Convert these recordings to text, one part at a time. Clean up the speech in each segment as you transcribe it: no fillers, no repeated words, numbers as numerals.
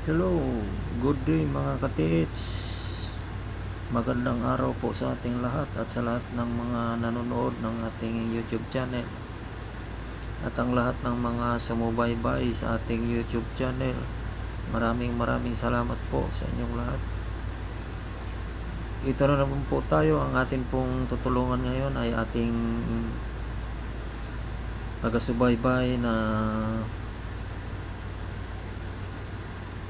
Hello, good day mga katiits. Magandang araw po sa ating lahat at sa lahat ng mga nanonood ng ating YouTube channel at ang lahat ng mga sumubaybay sa ating YouTube channel. Maraming salamat po sa inyong lahat. Ito na naman po tayo. Ang atin pong tutulungan ngayon ay ating taga-subaybay na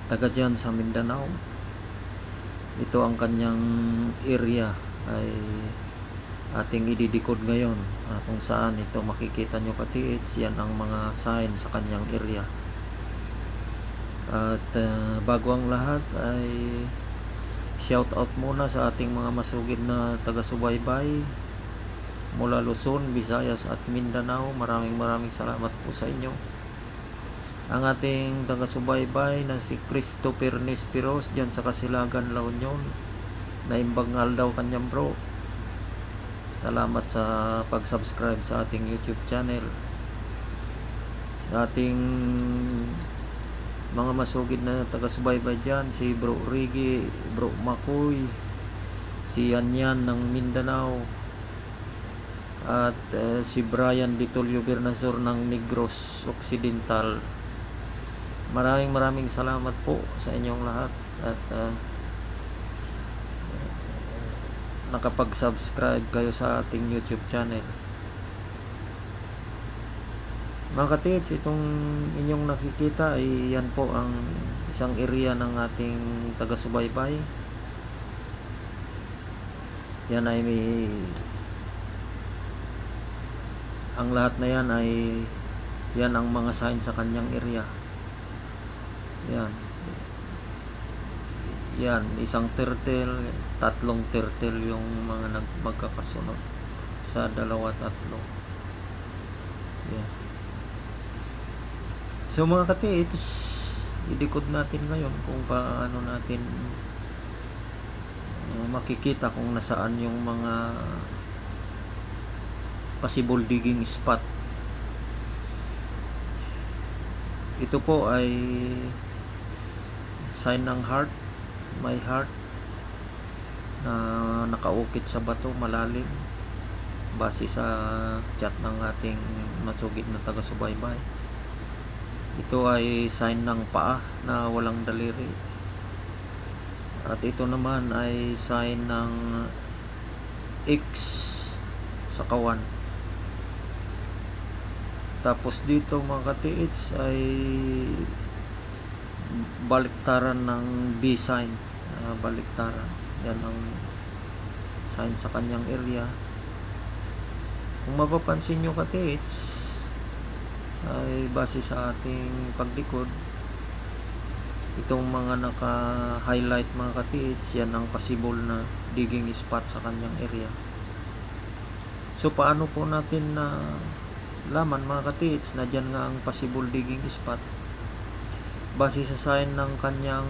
taga dyan sa Mindanao. Ito ang kanyang area ay ating ididikod ngayon, kung saan ito makikita nyo katiits. Yan ang mga sign sa kanyang area. At bago ang lahat ay shout out muna sa ating mga masugid na taga-subaybay mula Luzon, Visayas at Mindanao. Maraming salamat po sa inyo. Ang ating taga-subaybay na si Christopher Nespiros dyan sa Kasilagan, La Union, na imbangal daw kanyang bro. Salamat sa pag-subscribe sa ating YouTube channel. Sa ating mga masugid na taga-subaybay dyan, si Bro Rigi, Bro Makoy, si Yanyan ng Mindanao, at si Brian Ditolio Bernazor ng Negros Occidental. Maraming salamat po sa inyong lahat at nakapag-subscribe kayo sa ating YouTube channel. Mga katiits, itong inyong nakikita ay yan po ang isang area ng ating taga-subaybay. Yan ay ang lahat na yan ay yan ang mga sign sa kanyang area. Yan, isang turtle, tatlong turtle yung mga magkakasunod sa dalawa, tatlo. Yan. So mga katiits, idikod natin ngayon kung paano natin makikita kung nasaan yung mga possible digging spot. Ito po ay sign ng heart, may heart na nakaukit sa bato malalim base sa chat ng ating masugid na taga-subaybay. Ito ay sign ng paa na walang daliri, at ito naman ay sign ng X sa kawan. Tapos dito mga katiits ay baliktaran ng B sign, baliktaran. Yan ang sign sa kanyang area. Kung mapapansin nyo katiits, ay base sa ating paglikod, itong mga naka-highlight mga katiits, yan ang possible na digging spot sa kanyang area. So paano po natin na laman mga katiits na dyan nga ang possible digging spot? Base sa sign ng kanyang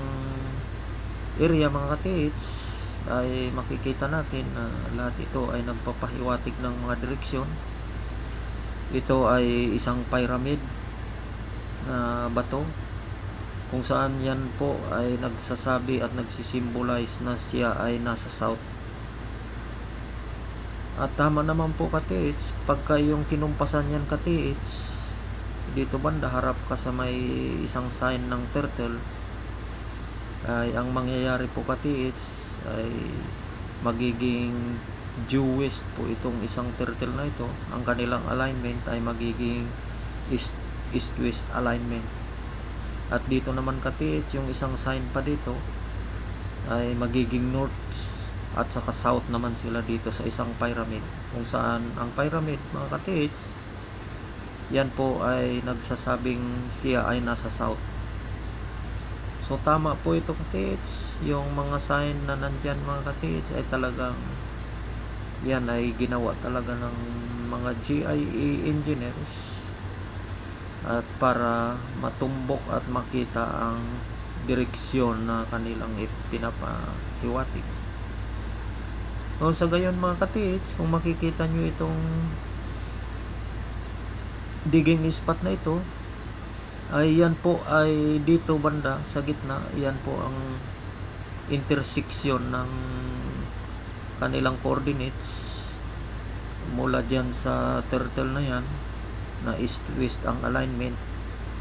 area mga katiits, ay makikita natin na lahat ito ay nagpapahiwatig ng mga direksyon. Ito ay isang pyramid na bato, kung saan yan po ay nagsasabi at nagsisimbolize na siya ay nasa south. At tama naman po katiits, pagka yung kinumpasan yan katiits, dito banda harap ka sa may isang sign ng turtle, ay ang mangyayari po katiits ay magiging due west po itong isang turtle na ito. Ang kanilang alignment ay magiging east-west alignment. At dito naman katiits, yung isang sign pa dito ay magiging north at saka south naman sila dito sa isang pyramid, kung saan ang pyramid mga katiits, yan po ay nagsasabing siya ay nasa south. So tama po ito katiits, yung mga sign na nandyan mga katiits ay talagang yan ay ginawa talaga ng mga GIA engineers at para matumbok at makita ang direksyon na kanilang pinapahiwatig. So sa gayon mga katiits, kung makikita nyo itong digging spot na ito, ay yan po ay dito banda sa gitna, yan po ang intersection ng kanilang coordinates mula dyan sa turtle na yan, na east-west ang alignment,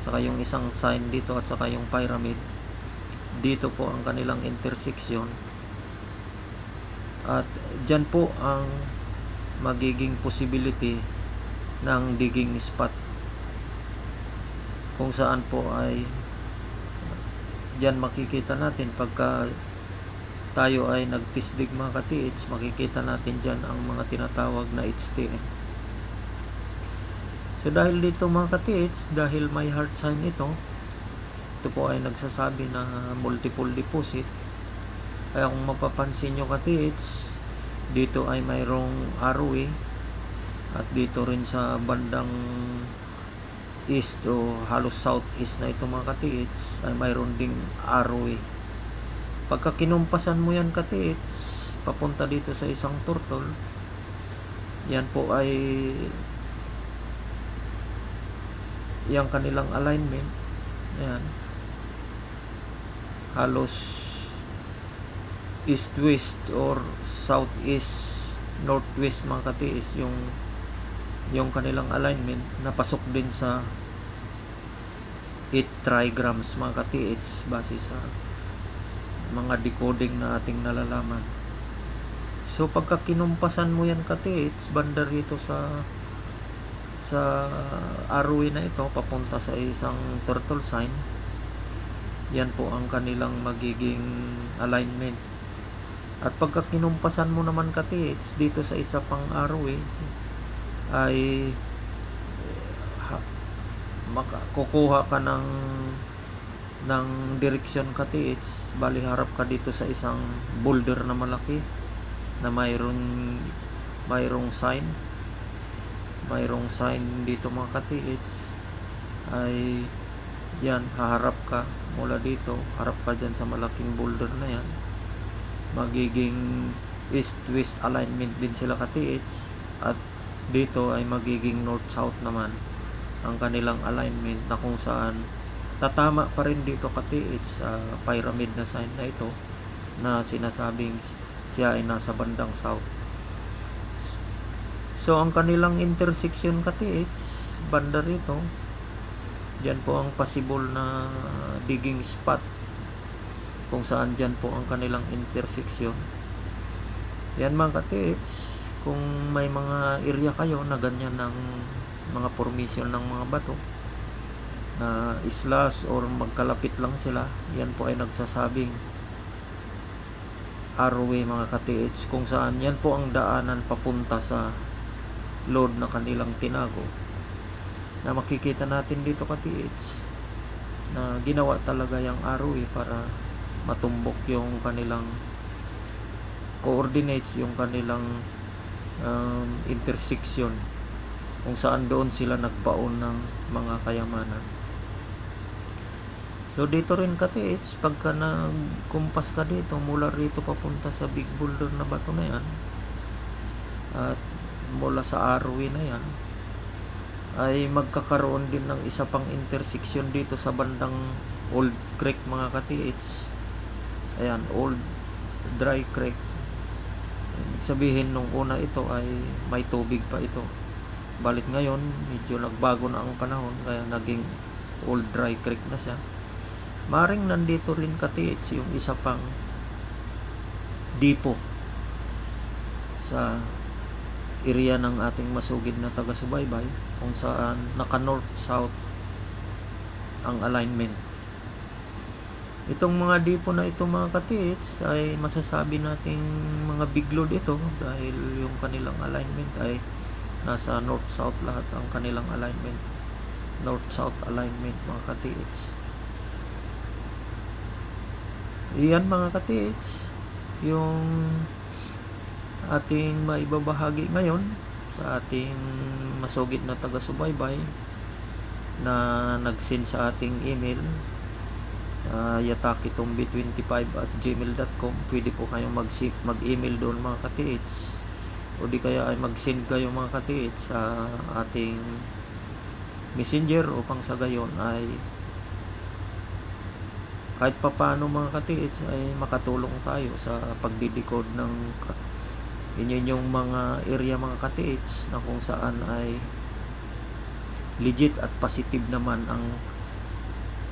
saka yung isang sign dito at saka yung pyramid. Dito po ang kanilang intersection, at dyan po ang magiging possibility ng digging spot, kung saan po ay dyan makikita natin pagka tayo ay nagtisdig mga ka-TH, makikita natin dyan ang mga tinatawag na HTM. So dahil dito mga ka-TH, dahil may heart sign ito po ay nagsasabi na multiple deposit. Kaya kung mapapansin nyo ka-TH, dito ay mayroong arrow at dito rin sa bandang east o halos southeast na ito mga ka-TH ay mayroon ding arrow. Pagka kinumpasan mo yan ka-TH papunta dito sa isang turtle, yan po ay yung kanilang alignment. Ayan, halos east-west or southeast northwest mga ka-TH yung kanilang alignment, napasok din sa 8 trigrams mga ka-TH base sa mga decoding na ating nalalaman. So pagka kinumpasan mo yan ka-TH banda rito sa arrow na ito papunta sa isang turtle sign, yan po ang kanilang magiging alignment. At pagka kinumpasan mo naman ka-TH dito sa isa pang arrow ay kukuha ka ng direksyon ka-TH, bali harap ka dito sa isang boulder na malaki na mayroong sign dito mga ka-TH, ay yan, haharap ka mula dito, harap ka dyan sa malaking boulder na yan, magiging east-west alignment din sila ka-TH, at dito ay magiging north-south naman ang kanilang alignment, na kung saan tatama pa rin dito ka-TH sa pyramid na sign na ito na sinasabing siya ay nasa bandang south. So ang kanilang intersection ka-TH banda rito, dyan po ang possible na digging spot, kung saan dyan po ang kanilang intersection. Yan mga ka-TH, kung may mga area kayo na ganyan ng mga formation ng mga bato na islas or magkalapit lang sila, yan po ay nagsasabing arrowway mga ka-TH, kung saan yan po ang daanan papunta sa load na kanilang tinago, na makikita natin dito ka-TH na ginawa talaga yung arrowway para matumbok yung kanilang coordinates, yung kanilang intersection, kung saan doon sila nagbaon ng mga kayamanan. So dito rin ka-TH, pagka nagkumpas ka dito mula rito papunta sa big boulder na bato na yan, at mula sa arrowway na yan, ay magkakaroon din ng isa pang intersection dito sa bandang Old Creek mga ka-TH. Ayan, Old Dry Creek. Ibig sabihin nung una ito ay may tubig pa ito. Balit ngayon medyo nagbago na ang panahon, kaya naging Old Dry Creek na siya. Maring nandito rin ka-TH yung isa pang depot sa area ng ating masugid na taga-subaybay, kung saan naka north-south ang alignment. Itong mga depot na ito mga ka-TH ay masasabi nating mga big load ito, dahil yung kanilang alignment ay nasa north-south lahat ang kanilang alignment, north-south alignment mga ka-TH. Iyan mga ka-TH yung ating maibabahagi ngayon sa ating masugid na taga-subaybay na nag-send sa ating email sa yatakitombi25@gmail.com. Pwede po kayong mag-email doon mga ka-TH, o di kaya ay mag-send kayo mga ka-TH sa ating messenger, upang sa gayon ay kahit papaano mga katiits ay makatulong tayo sa pagdidecode ng inyong mga area mga katiits, na kung saan ay legit at positive naman ang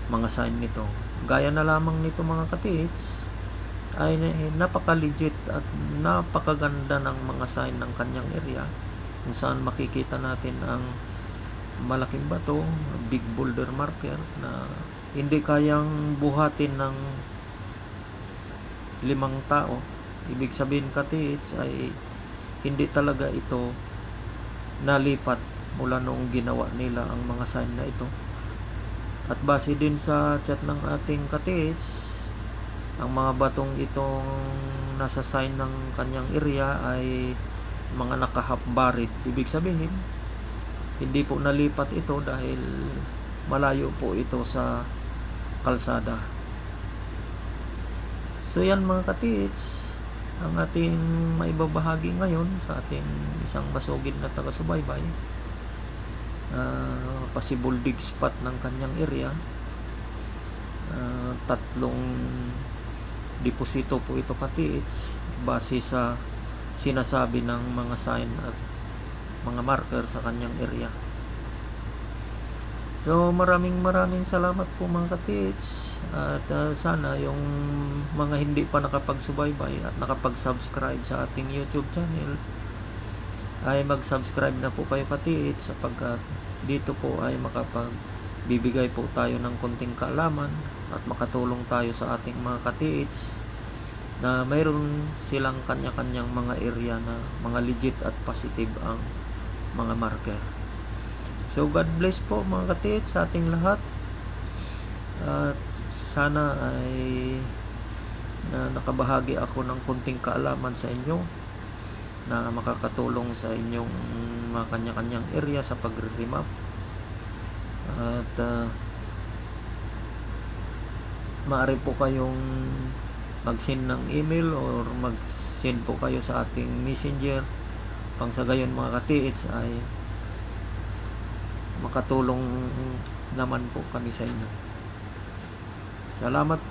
mga sign nito. Gaya na lamang nito mga katiits ay napaka-legit at napakaganda ng mga sign ng kanyang area, kung saan makikita natin ang malaking bato, big boulder marker na hindi kayang buhatin ng 5 tao. Ibig sabihin katiits ay hindi talaga ito nalipat mula noong ginawa nila ang mga sign na ito. At base din sa chat ng ating katiits, ang mga batong itong nasa sign ng kanyang area ay mga naka-half buried. Ibig sabihin hindi po nalipat ito dahil malayo po ito sa kalsada. So yan mga katiits, ang ating maibabahagi ngayon sa ating isang masugid na taga-subaybay. Possible dig spot ng kanyang area. 3 deposito po ito katiits base sa sinasabi ng mga sign at mga marker sa kanyang area. So maraming salamat po mga katiits, at sana yung mga hindi pa nakapagsubaybay at nakapag-subscribe sa ating YouTube channel ay mag-subscribe na po kayo katiits, sapagkat dito po ay makapagbibigay po tayo ng konting kaalaman at makatulong tayo sa ating mga katiits na mayroon silang kanya-kanyang mga area na mga legit at positive ang mga marker. So God bless po mga katiits sa ating lahat, at sana ay nakabahagi ako ng konting kaalaman sa inyo na makakatulong sa inyong mga kanya-kanyang area sa pagre-remap. At maaari po kayong mag-send ng email or mag-send po kayo sa ating messenger, pang sa gayon mga katiits ay makatulong naman po kami sa inyo. Salamat po.